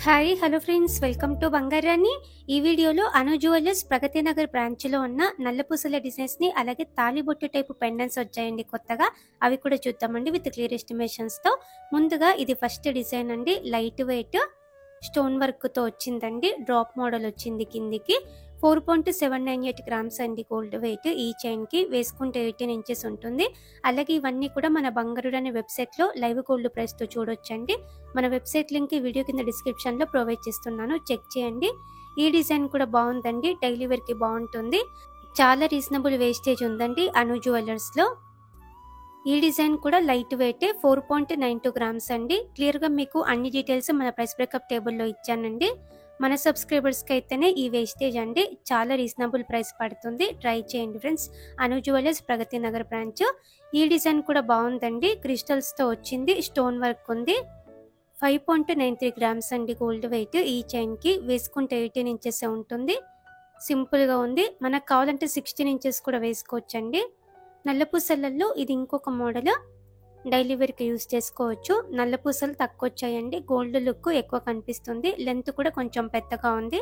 Hi hello friends, welcome to బంగారాన్ని. ఈ వీడియోలో అను జ్యువెలర్స్ ప్రగతి నగర్ బ్రాంచ్లో ఉన్న నల్లపూసల డిజైన్స్ని అలాగే తాలిబొట్టు టైపు పెండెంట్స్ వచ్చాయండి కొత్తగా. అవి కూడా చూద్దామండి విత్ క్లియర్ ఎస్టిమేషన్స్తో. ముందుగా ఇది ఫస్ట్ డిజైన్ అండి, లైట్ వెయిట్ స్టోన్ వర్క్తో వచ్చిందండి. డ్రాప్ మోడల్ వచ్చింది కిందికి. 4.798 గ్రామ్స్ అండి గోల్డ్ వెయిట్. ఈ చైన్కి వేసుకుంటే 18 ఇంచెస్ ఉంటుంది. అలాగే ఇవన్నీ కూడా మన బంగారుడు అనే వెబ్సైట్లో లైవ్ గోల్డ్ ప్రైస్తో చూడొచ్చండి. మన వెబ్సైట్ లింక్ వీడియో కింద డిస్క్రిప్షన్లో ప్రొవైడ్ చేస్తున్నాను, చెక్ చేయండి. ఈ డిజైన్ కూడా బాగుందండి, డైలీ వేర్కి బాగుంటుంది. చాలా రీజనబుల్ వేస్టేజ్ ఉందండి అను జ్యువెలర్స్లో. ఈ డిజైన్ కూడా లైట్ వెయిట్ 4.92 గ్రామ్స్ అండి. క్లియర్గా మీకు అన్ని డీటెయిల్స్ మన ప్రైస్ బ్రేకప్ టేబుల్లో ఇచ్చానండి. మన సబ్స్క్రైబర్స్కి అయితేనే ఈ వేస్టేజ్ అండి, చాలా రీజనబుల్ ప్రైస్ పడుతుంది. ట్రై చేయండి ఫ్రెండ్స్. అను జ్యువెలర్స్ ప్రగతి నగర్ బ్రాంచ్. ఈ డిజైన్ కూడా బాగుందండి, క్రిస్టల్స్తో వచ్చింది, స్టోన్ వర్క్ ఉంది. 5.93 గ్రామ్స్ అండి గోల్డ్ వెయిట్. ఈ చైన్కి వేసుకుంటే 18 ఇంచెస్ ఉంటుంది. సింపుల్గా ఉంది. మనకు కావాలంటే 16 ఇంచెస్ కూడా వేసుకోవచ్చండి. నల్లపూసలలో ఇది ఇంకొక మోడల్, డైలీ వేర్కి యూస్ చేసుకోవచ్చు. నల్లపూసలు తక్కువ వచ్చాయండి, గోల్డ్ లుక్ ఎక్కువ కనిపిస్తుంది. లెంత్ కూడా కొంచెం పెద్దగా ఉంది,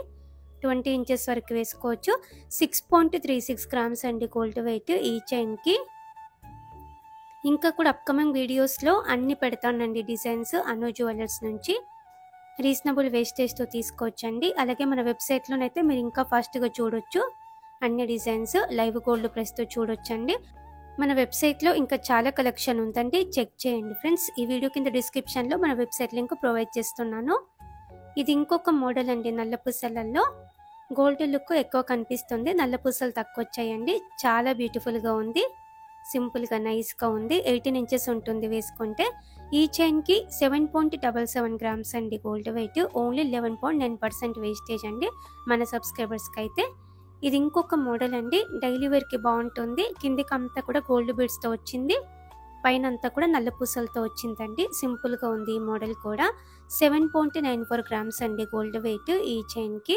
20 ఇంచెస్ వరకు వేసుకోవచ్చు. 6.36 గ్రామ్స్ అండి గోల్డ్ వెయిట్ ఈ చైన్కి. ఇంకా కూడా అప్కమింగ్ వీడియోస్లో అన్ని పెడతానండి డిజైన్స్ అను జ్యువెలర్స్ నుంచి. రీజనబుల్ వేస్టేజ్తో తీసుకోవచ్చండి. అలాగే మన వెబ్సైట్లోనైతే మీరు ఇంకా ఫాస్ట్గా చూడొచ్చు, అన్ని డిజైన్స్ లైవ్ గోల్డ్ ప్రైస్తో చూడొచ్చండి. మన వెబ్సైట్లో ఇంకా చాలా కలెక్షన్ ఉందండి, చెక్ చేయండి ఫ్రెండ్స్. ఈ వీడియో కింద డిస్క్రిప్షన్లో మన వెబ్సైట్ లింక్ ప్రొవైడ్ చేస్తున్నాను. ఇది ఇంకొక మోడల్ అండి, నల్లపూసలలో గోల్డ్ లుక్ ఎక్కువ కనిపిస్తుంది, నల్లపూసలు తక్కువ వచ్చాయండి. చాలా బ్యూటిఫుల్గా ఉంది, సింపుల్గా నైస్గా ఉంది. 18 ఇంచెస్ ఉంటుంది వేసుకుంటే. ఈ చైన్కి 7.77 గ్రామ్స్ అండి గోల్డ్ వెయిట్. ఓన్లీ 11.9% వేస్టేజ్ అండి మన సబ్స్క్రైబర్స్కి అయితే. ఇది ఇంకొక మోడల్ అండి, డైలీ వేర్కి బాగుంటుంది. కిందికి అంతా కూడా గోల్డ్ బీడ్స్తో వచ్చింది, పైన అంతా కూడా నల్లపూసలతో వచ్చిందండి. సింపుల్గా ఉంది ఈ మోడల్ కూడా. 7.94 గ్రామ్స్ అండి గోల్డ్ వెయిట్. ఈ చైన్కి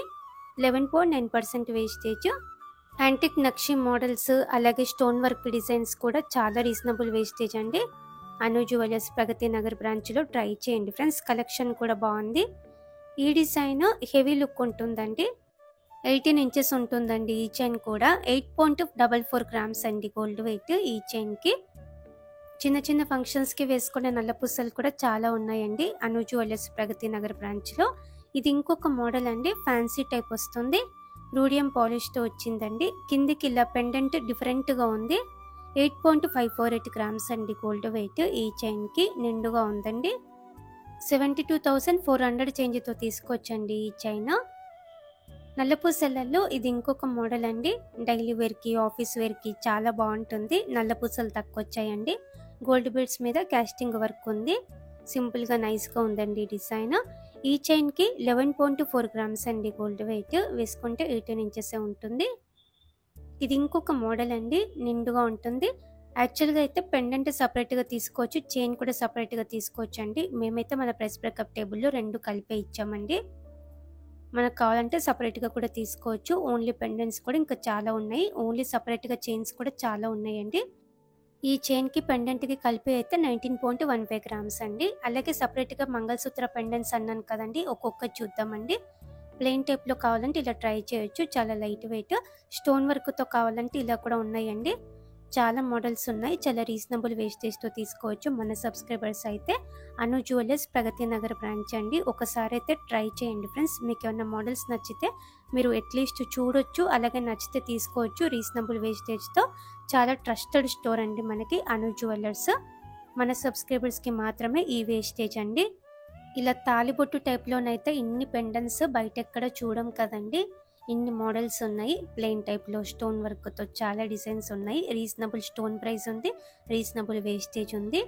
11.9% వేస్టేజ్. యాంటిక్ నక్షి మోడల్స్ అలాగే స్టోన్ వర్క్ డిజైన్స్ కూడా చాలా రీజనబుల్ వేస్టేజ్ అండి. అను జ్యువెలర్స్ ప్రగతి నగర్ బ్రాంచ్లో ట్రై చేయండి ఫ్రెండ్స్. కలెక్షన్ కూడా బాగుంది. ఈ డిజైన్ హెవీ లుక్ ఉంటుందండి, 18 ఇంచెస్ ఉంటుందండి ఈ చైన్ కూడా. 8.44 గ్రామ్స్ అండి గోల్డ్ వెయిట్ ఈ చైన్కి. చిన్న చిన్న ఫంక్షన్స్కి వేసుకునే నల్లపూసలు కూడా చాలా ఉన్నాయండి అను జ్యువెలర్స్ ప్రగతి నగర్ బ్రాంచ్లో. ఇది ఇంకొక మోడల్ అండి, ఫ్యాన్సీ టైప్ వస్తుంది, రూడియం పాలిష్తో వచ్చిందండి. కిందికి ఇలా పెండెంట్ డిఫరెంట్గా ఉంది. 8.548 గ్రామ్స్ అండి గోల్డ్ వెయిట్ ఈ చైన్కి. నిండుగా ఉందండి. 72,400 చేంజ్తో తీసుకోవచ్చండి ఈ చైన్. నల్లపూసలలో ఇది ఇంకొక మోడల్ అండి, డైలీ వేర్కి ఆఫీస్ వేర్కి చాలా బాగుంటుంది. నల్లపూసలు తక్కువ వచ్చాయండి, గోల్డ్ బీడ్స్ మీద కాస్టింగ్ వర్క్ ఉంది. సింపుల్గా నైస్గా ఉందండి డిజైన్. ఈ చైన్కి 11.4 గ్రామ్స్ అండి గోల్డ్ వెయిట్. వేసుకుంటే 18 ఇంచెస్ ఉంటుంది. ఇది ఇంకొక మోడల్ అండి, నిండుగా ఉంటుంది. యాక్చువల్గా అయితే పెండెంట్ సపరేట్గా తీసుకోవచ్చు, చైన్ కూడా సపరేట్గా తీసుకోవచ్చు అండి. మేమైతే మన ప్రైస్ బ్రేకప్ టేబుల్లో రెండు కలిపే ఇచ్చామండి. మనకు కావాలంటే సపరేట్గా కూడా తీసుకోవచ్చు. ఓన్లీ పెండెంట్స్ కూడా ఇంకా చాలా ఉన్నాయి, ఓన్లీ సపరేట్గా చైన్స్ కూడా చాలా ఉన్నాయండి. ఈ చైన్కి పెండెంట్కి కలిపి అయితే 19.15 గ్రామ్స్ అండి. అలాగే సపరేట్గా మంగళసూత్ర పెండెంట్స్ అన్నాను కదండి, ఒక్కొక్కటి చూద్దామండి. ప్లెయిన్ టైప్లో కావాలంటే ఇలా ట్రై చేయొచ్చు, చాలా లైట్ వెయిట్. స్టోన్ వర్క్తో కావాలంటే ఇలా కూడా ఉన్నాయండి. చాలా మోడల్స్ ఉన్నాయి, చాలా రీజనబుల్ వేస్టేజ్తో తీసుకోవచ్చు. మన సబ్స్క్రైబర్స్ అయితే అను జ్యువెలర్స్ ప్రగతి నగర్ బ్రాంచ్ అండి. ఒకసారి అయితే ట్రై చేయండి ఫ్రెండ్స్. మీకు ఏమైనా మోడల్స్ నచ్చితే మీరు అట్లీస్ట్ చూడొచ్చు, అలాగే నచ్చితే తీసుకోవచ్చు రీజనబుల్ వేస్టేజ్తో. చాలా ట్రస్టెడ్ స్టోర్ అండి మనకి అను జ్యువెలర్స్. మన సబ్స్క్రైబర్స్కి మాత్రమే ఈ వేస్టేజ్ అండి. ఇలా తాలిబొట్టు టైప్లోనైతే ఇన్ని పెండెంట్స్ బయట ఎక్కడ చూడం కదండి. ఇన్ని మోడల్స్ ఉన్నాయి, ప్లెయిన్ టైప్లో స్టోన్ వర్క్తో చాలా డిజైన్స్ ఉన్నాయి. రీజనబుల్ స్టోన్ ప్రైస్ ఉంది, రీజనబుల్ వేస్టేజ్ ఉంది.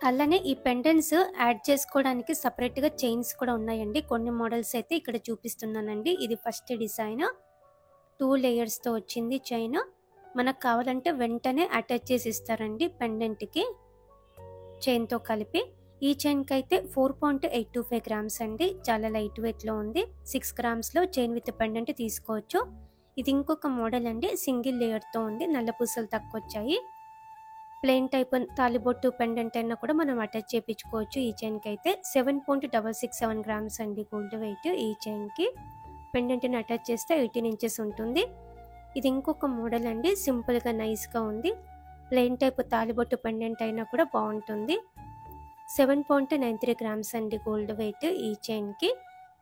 అలానే ఈ పెండెంట్స్ యాడ్ చేసుకోవడానికి సపరేట్గా చైన్స్ కూడా ఉన్నాయండి. కొన్ని మోడల్స్ అయితే ఇక్కడ చూపిస్తున్నానండి. ఇది ఫస్ట్ డిజైన్, 2 లేయర్స్తో వచ్చింది చైన్. మనకు కావాలంటే వెంటనే అటాచ్ చేసి ఇస్తారండి పెండెంట్కి చైన్తో కలిపి. ఈ చైన్కి అయితే 4.825 గ్రామ్స్ అండి, చాలా లైట్ వెయిట్లో ఉంది. 6 గ్రామ్స్లో చైన్ విత్ పెండెంట్ తీసుకోవచ్చు. ఇది ఇంకొక మోడల్ అండి, సింగిల్ లేయర్తో ఉంది, నల్లపూసలు తక్కువ వచ్చాయి. ప్లెయిన్ టైప్ తాలిబొట్టు పెండెంట్ అయినా కూడా మనం అటాచ్ చేయించుకోవచ్చు. ఈ చైన్కి అయితే 7.667 గ్రామ్స్ అండి గోల్డ్ వెయిట్. ఈ చైన్కి పెండెంట్ని అటాచ్ చేస్తే 18 ఇంచెస్ ఉంటుంది. ఇది ఇంకొక మోడల్ అండి, సింపుల్గా నైస్గా ఉంది. ప్లెయిన్ టైప్ తాలిబొట్టు పెండెంట్ అయినా కూడా బాగుంటుంది. 7.93 గ్రామ్స్ అండి గోల్డ్ వెయిట్. ఈ చైన్కి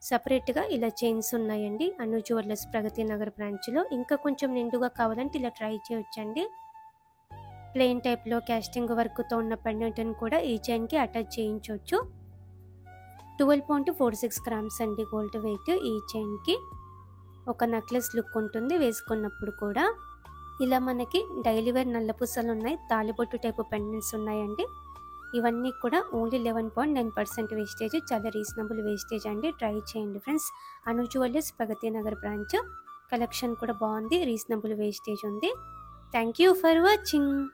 సపరేట్గా ఇలా చైన్స్ ఉన్నాయండి అను జ్యువెలర్స్ ప్రగతి నగర్ బ్రాంచ్లో. ఇంకా కొంచెం నిండుగా కావాలంటే ఇలా ట్రై చేయొచ్చండి. ప్లెయిన్ టైప్లో క్యాస్టింగ్ వర్క్తో ఉన్న పెండెంట్ని కూడా ఈ చైన్కి అటాచ్ చేయించవచ్చు. 12.46 గ్రామ్స్ అండి గోల్డ్ వెయిట్. ఈ చైన్కి ఒక నెక్లెస్ లుక్ ఉంటుంది వేసుకున్నప్పుడు కూడా. ఇలా మనకి డైలీ వేర్ నల్ల పూసలు ఉన్నాయి, తాలిబొట్టు టైపు పెండెంట్స్ ఉన్నాయండి. ఇవన్నీ కూడా ఓన్లీ 11.9% వేస్టేజ్, చాలా రీజనబుల్ వేస్టేజ్ అండి. ట్రై చేయండి ఫ్రెండ్స్. అను jewellers Pragathi Nagar branch. Collection కూడా బాగుంది, రీజనబుల్ వేస్టేజ్ ఉంది. Thank you for watching.